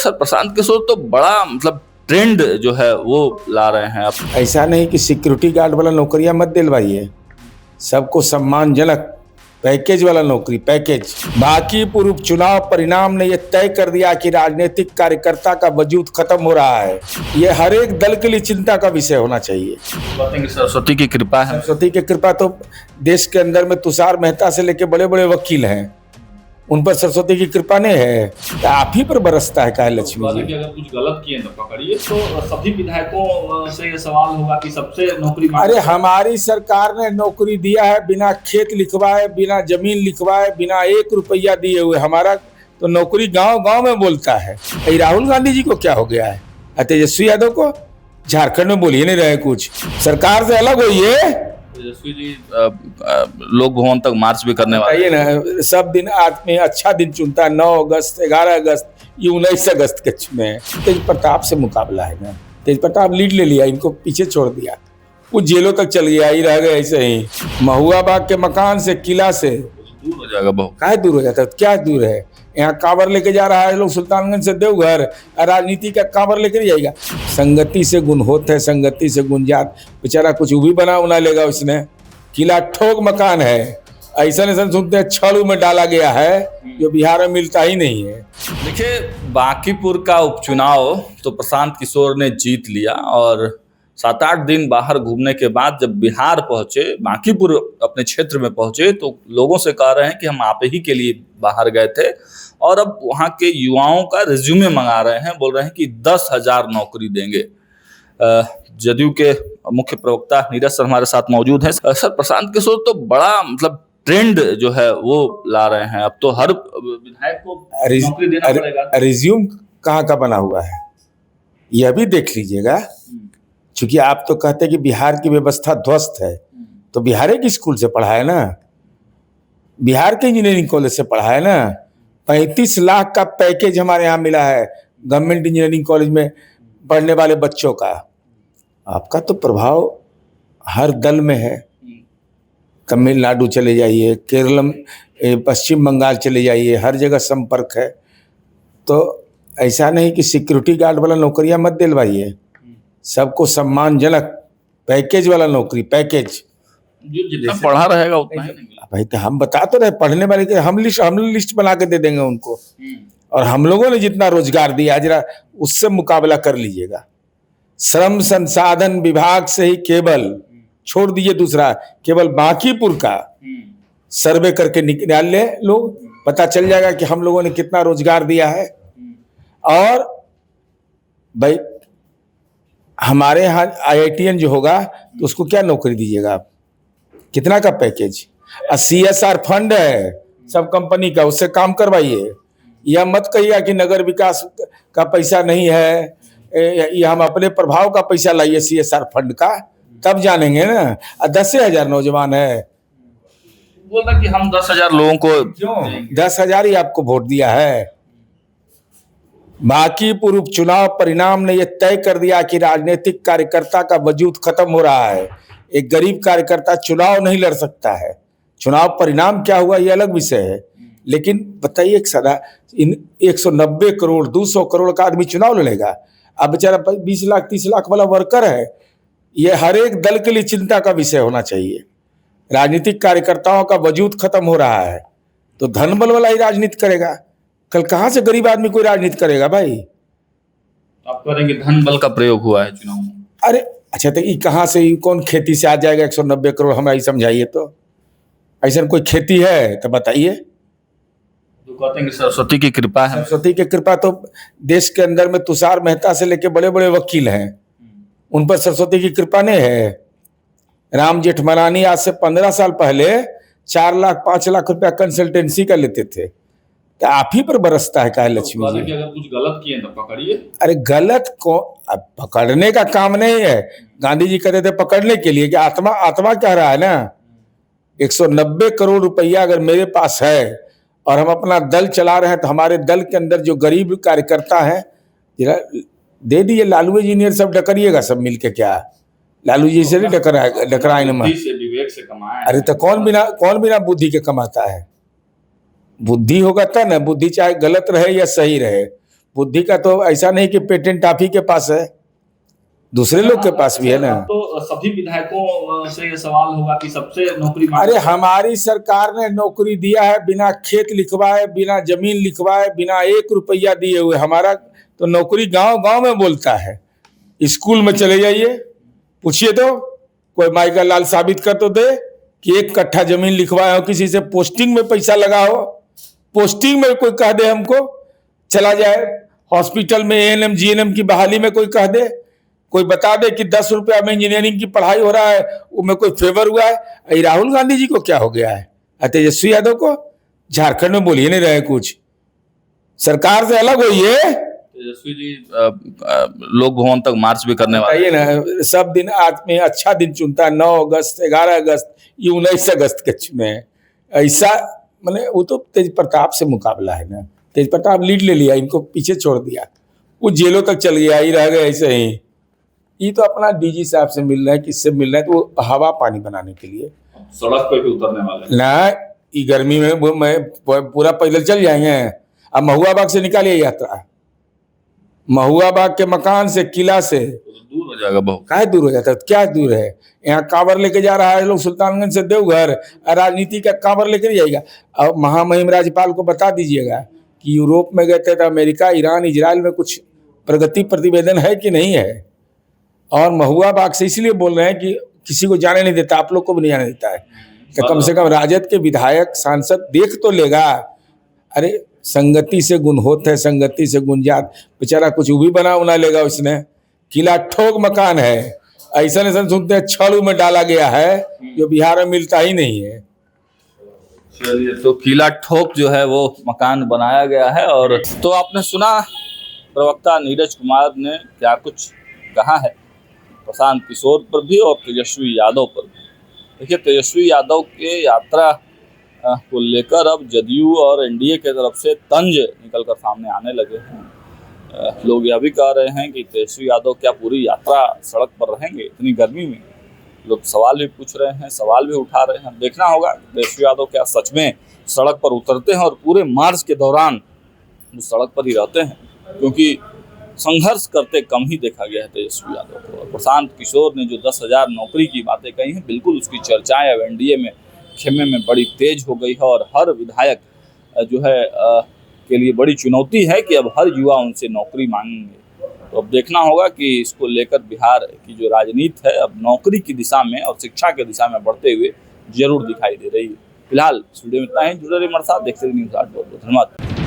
Sir Prashant Kishor तो बड़ा मतलब ट्रेंड जो है वो ला रहे हैं अब। ऐसा नहीं कि सिक्योरिटी गार्ड वाला नौकरियां मत दिलवाइए, सबको सम्मानजनक पैकेज वाला नौकरी पैकेज। बाकी पूर्व चुनाव परिणाम ने यह तय कर दिया कि राजनीतिक कार्यकर्ता का वजूद खत्म हो रहा है। यह हर एक दल के लिए चिंता का विषय होना चाहिए। सरस्वती की कृपा है। सरस्वती की कृपा तो देश के अंदर में तुषार मेहता से लेके बड़े बड़े वकील हैं, उन पर सरस्वती की कृपा नहीं है। आप ही पर बरसता है लक्ष्मी जी। अगर कुछ गलत किए तो पकड़िए, तो सभी विधायकों से ये सवाल होगा कि सबसे नौकरी। अरे हमारी सरकार ने नौकरी दिया है बिना खेत लिखवाए, बिना जमीन लिखवाए, बिना 1 रुपया दिए हुए। हमारा तो नौकरी गांव गांव में बोलता है। राहुल गांधी जी को क्या हो गया है, तेजस्वी यादव को झारखंड में बोलिए नहीं रहे कुछ। सरकार से अलग होइए। तेजस्वी जी लोक भवन तक मार्च भी करने वाले ना। सब दिन आदमी अच्छा दिन चुनता है, 9 अगस्त 11 अगस्त, ये 19 अगस्त के चुने हैं। तेज प्रताप से मुकाबला है ना, तेज प्रताप लीड ले लिया, इनको पीछे छोड़ दिया, वो जेलों तक चल गया, ही रह गए ऐसे ही। महुआ बाग के मकान से किला से दूर हो जाएगा। बहुत काहे दूर हो जाता है, क्या दूर है। यहाँ कांवर लेके जा रहा है लोग सुल्तानगंज से देवघर, राजनीति का कांवर लेकर जाएगा। संगति से गुण होता है, संगति से गुण जात। बेचारा कुछ भी बना लेगा उसने। किला ठोक मकान है, ऐसा सुनते हैं छड़ू में डाला गया है जो बिहार में मिलता ही नहीं है। देखिए, बांकीपुर का उपचुनाव तो प्रशांत किशोर ने जीत लिया और 7-8 दिन बाहर घूमने के बाद जब बिहार पहुंचे, बांकीपुर अपने क्षेत्र में पहुंचे, तो लोगों से कह रहे हैं कि हम आप ही के लिए बाहर गए थे और अब वहां के युवाओं का रिज्यूमे मंगा रहे हैं। बोल रहे हैं कि 10,000 नौकरी देंगे। जदयू के मुख्य प्रवक्ता नीरज सर हमारे साथ मौजूद हैं। सर प्रशांत किशोर तो बड़ा मतलब ट्रेंड जो है वो ला रहे हैं। अब तो हर विधायक को नौकरी देना पड़ेगा। रिज्यूम कहाँ का बना हुआ है यह भी देख लीजिएगा। क्योंकि आप तो कहते हैं कि बिहार की व्यवस्था ध्वस्त है, तो बिहार के स्कूल से पढ़ा है ना, बिहार के इंजीनियरिंग कॉलेज से पढ़ा है ना। 35 लाख का पैकेज हमारे यहाँ मिला है गवर्नमेंट इंजीनियरिंग कॉलेज में पढ़ने वाले बच्चों का। आपका तो प्रभाव हर दल में है। तमिलनाडु चले जाइए, केरल, पश्चिम बंगाल चले जाइए, हर जगह संपर्क है। तो ऐसा नहीं कि सिक्योरिटी गार्ड वाला नौकरियां मत दिलवाइए, सबको सम्मानजनक पैकेज वाला नौकरी पैकेज। जितना पढ़ा रहेगा उतना ही नहीं। भाई तो हम बता तो रहे, पढ़ने वाले के हम लिस्ट बना के दे देंगे उनको। और हम लोगों ने जितना रोजगार दिया जरा उससे मुकाबला कर लीजिएगा। श्रम संसाधन विभाग से ही केवल छोड़ दीजिए, दूसरा केवल बांकीपुर का सर्वे करके निकाल ले लोग, पता चल जाएगा कि हम लोगों ने कितना रोजगार दिया है। और भाई हमारे यहाँ IITN जो होगा तो उसको क्या नौकरी दीजिएगा आप, कितना का पैकेज। CSR फंड है सब कंपनी का, उससे काम करवाइए। यह मत कहिए कि नगर विकास का पैसा नहीं है, ये हम अपने प्रभाव का पैसा लाइए CSR फंड का, तब जानेंगे ना। 10,000 नौजवान है, बोल रहा कि हम 10,000 लोगों को क्यों 10,000 ही आपको वोट दिया है। बाकी पूर्व चुनाव परिणाम ने यह तय कर दिया कि राजनीतिक कार्यकर्ता का वजूद खत्म हो रहा है। एक गरीब कार्यकर्ता चुनाव नहीं लड़ सकता है। चुनाव परिणाम क्या हुआ यह अलग विषय है, लेकिन बताइए सदा इन 190 करोड़ 200 करोड़ का आदमी चुनाव लड़ेगा। अब बेचारा 20 लाख 30 लाख वाला वर्कर है। यह हर एक दल के लिए चिंता का विषय होना चाहिए। राजनीतिक कार्यकर्ताओं का वजूद खत्म हो रहा है तो धन बल वाला ही राजनीति करेगा। कल कहाँ से गरीब आदमी कोई राजनीति करेगा भाई। आप कह रहे हैं कि धन बल का प्रयोग हुआ है चुनाव में। अरे अच्छा, तो ये कहाँ से, कौन खेती से आ जाएगा 190 करोड़, हमें समझाइए तो। ऐसा कोई खेती है तो बताइए। तो कहते हैं कि सरस्वती की कृपा है। सरस्वती की कृपा तो देश के अंदर में तुषार मेहता से लेके बड़े बड़े वकील हैं, उन पर सरस्वती की कृपा नहीं है। राम जेठमलानी आज से 15 साल पहले 4 लाख 5 लाख रुपया कंसल्टेंसी का लेते थे। तो आप ही पर बरसता है लक्ष्मी जी। अगर कुछ गलत किए तो पकड़िए। अरे गलत को अब पकड़ने का काम नहीं है। गांधी जी कहते थे पकड़ने के लिए, कि आत्मा कह रहा है ना। 190 करोड़ रुपया अगर मेरे पास है और हम अपना दल चला रहे हैं, तो हमारे दल के अंदर जो गरीब कार्यकर्ता है दे दिए। लालू इंजीनियर सब डकरिएगा सब मिलके, क्या लालू जी से नहीं डकराएंगे। अरे तो कौन बिना बुद्धि के कमाता है। बुद्धि होगा तब ना, बुद्धि चाहे गलत रहे या सही रहे, बुद्धि का तो ऐसा नहीं कि पेटेंट आप ही के पास है, दूसरे लोग के पास भी है ना। तो सभी विधायकों से ये सवाल होगा कि सबसे नौकरी अरे हमारी सरकार ने नौकरी दिया है बिना खेत लिखवाए, बिना जमीन लिखवाए, बिना 1 रुपया दिए हुए। हमारा तो नौकरी गांव गांव में बोलता है। स्कूल में चले जाइए, पूछिए तो कोई माई का लाल साबित कर तो दे कि 1 कट्ठा जमीन लिखवाए हो, किसी से पोस्टिंग में पैसा लगा हो, पोस्टिंग में कोई कह दे हमको चला जाए, हॉस्पिटल में एएनएम जीएनएम की बहाली में कोई कह दे, कोई बता दे कि 10 रुपया में इंजीनियरिंग की पढ़ाई हो रहा है, उसमें कोई फेवर हुआ है। अरे राहुल गांधी जी को क्या हो गया है, तेजस्वी यादव को झारखंड में बोलिए नहीं रहे कुछ, सरकार से अलग होइए। तेजस्वी जी लोक भवन तक मार्च भी करने वाले बताइए ना, सब दिन आदमी अच्छा दिन चुनता है, 9 अगस्त 11 अगस्त, ये 19 अगस्त के चुने हैं। ऐसा मैंने वो तो तेज प्रताप से मुकाबला है ना, तेज प्रताप लीड ले लिया, इनको पीछे छोड़ दिया, वो जेलों तक चल गया, ही रह गए ऐसे ही। ये तो अपना डीजी साहब से मिल रहा है, किससे मिल रहा है, तो वो हवा पानी बनाने के लिए सड़क पे भी उतरने वाले ना। ये गर्मी में पूरा पैदल चल जाएंगे। अब महुआ बाग से निकालिए यात्रा, महुआ बाग के मकान से, किला से दूर हो जाएगा बहुत। काहे दूर हो जाता है, क्या दूर है, यहाँ कांवर लेके जा रहा है लोग सुल्तानगंज से देवघर, राजनीति का कांवर लेकर जाएगा। अब महामहिम राज्यपाल को बता दीजिएगा कि यूरोप में गए थे तो अमेरिका, ईरान, इजराइल में कुछ प्रगति प्रतिवेदन है कि नहीं है। और महुआ बाग से इसलिए बोल रहे हैं कि किसी को जाने नहीं देता, आप लोग को भी नहीं जाने देता है, तो कम से कम राजद के विधायक सांसद देख तो लेगा। अरे संगति से गुण होत है, संगति से गुण जात, बेचारा कुछ भी बना उना लेगा उसने। किला ठोक मकान है, ऐसा ऐसा सुनते हैं छड़ में डाला गया है जो बिहार में मिलता ही नहीं है। चलिए, तो किला ठोक जो है वो मकान बनाया गया है। और तो आपने सुना प्रवक्ता नीरज कुमार ने क्या कुछ कहा है प्रशांत किशोर पर भी और तेजस्वी यादव पर भी। देखिए, तेजस्वी यादव के यात्रा को लेकर अब जदयू और एनडीए के तरफ से तंज निकलकर सामने आने लगे हैं। लोग यह भी कह रहे हैं कि तेजस्वी यादव क्या पूरी यात्रा सड़क पर रहेंगे इतनी गर्मी में। लोग सवाल भी पूछ रहे हैं, सवाल भी उठा रहे हैं। देखना होगा तेजस्वी यादव क्या सच में सड़क पर उतरते हैं और पूरे मार्च के दौरान वो सड़क पर ही रहते हैं, क्योंकि संघर्ष करते कम ही देखा गया है तेजस्वी यादव को। और प्रशांत किशोर ने जो 10,000 नौकरी की बातें कही हैं, बिल्कुल उसकी चर्चाएं अब एनडीए में खेमे में बड़ी तेज हो गई है। और हर विधायक जो है के लिए बड़ी चुनौती है कि अब हर युवा उनसे नौकरी मांगेंगे। तो अब देखना होगा कि इसको लेकर बिहार की जो राजनीति है अब नौकरी की दिशा में और शिक्षा की दिशा में बढ़ते हुए जरूर दिखाई दे रही है। फिलहाल इस वीडियो में इतना ही। जुड़े रहिए हमारे साथ, देखते रहिए न्यूज़ 8। बहुत धन्यवाद।